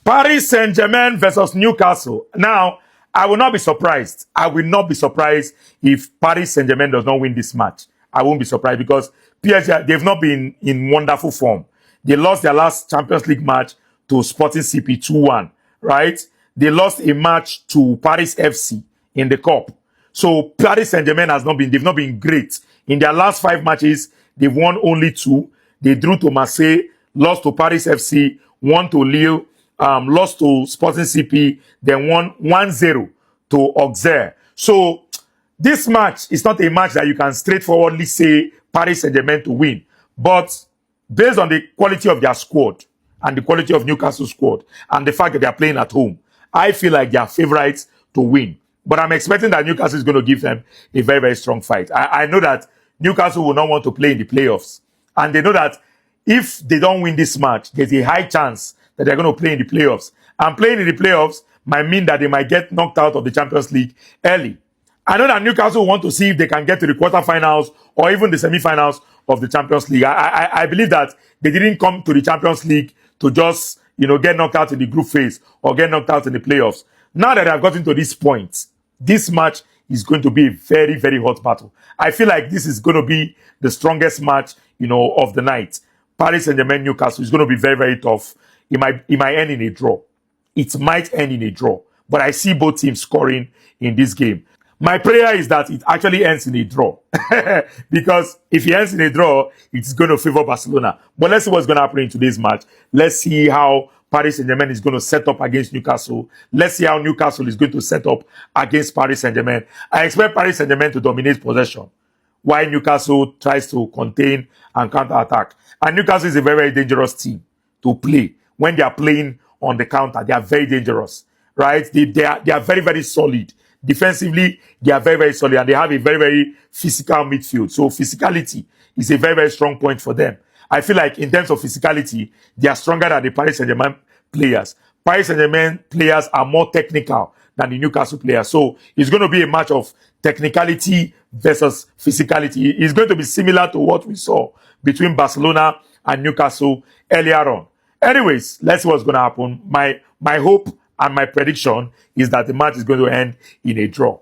Paris Saint-Germain versus Newcastle. Now, I will not be surprised. I will not be surprised if Paris Saint-Germain does not win this match. I won't be surprised because PSG, they've not been in wonderful form. They lost their last Champions League match to Sporting CP 2-1, right? They lost a match to Paris FC in the Cup. So Paris Saint-Germain they've not been great. In their last 5 matches, they've won only 2. They drew to Marseille, lost to Paris FC, won to Lille, lost to Sporting CP, then won 1-0 to Auxerre. So this match is not a match that you can straightforwardly say Paris Saint-Germain to win. But based on the quality of their squad and the quality of Newcastle's squad and the fact that they are playing at home, I feel like they are favorites to win. But I'm expecting that Newcastle is going to give them a very, very strong fight. I know that Newcastle will not want to play in the playoffs. And they know that if they don't win this match, there's a high chance that they're going to play in the playoffs. And playing in the playoffs might mean that they might get knocked out of the Champions League early. I know that Newcastle want to see if they can get to the quarterfinals or even the semi-finals of the Champions League. I believe that they didn't come to the Champions League to just, get knocked out in the group phase or get knocked out in the playoffs. Now that I've gotten to this point, this match is going to be a very, very hot battle. I feel like this is going to be the strongest match, of the night. Paris Saint-Germain, Newcastle is going to be very, very tough. It might end in a draw. It might end in a draw. But I see both teams scoring in this game. My prayer is that it actually ends in a draw. Because if it ends in a draw, it's going to favor Barcelona. But let's see what's going to happen in today's match. Let's see how Paris Saint-Germain is going to set up against Newcastle. Let's see how Newcastle is going to set up against Paris Saint-Germain. I expect Paris Saint-Germain to dominate possession, while Newcastle tries to contain and counter-attack. And Newcastle is a very, very dangerous team to play. When they are playing on the counter, they are very dangerous, right? They are very, very solid. Defensively, they are very, very solid, and they have a very, very physical midfield. So physicality is a very, very strong point for them. I feel like in terms of physicality, they are stronger than the Paris Saint-Germain players. Paris Saint-Germain players are more technical than the Newcastle players. So it's going to be a match of technicality versus physicality. It's going to be similar to what we saw between Barcelona and Newcastle earlier on. Anyways, let's see what's going to happen. My hope and my prediction is that the match is going to end in a draw.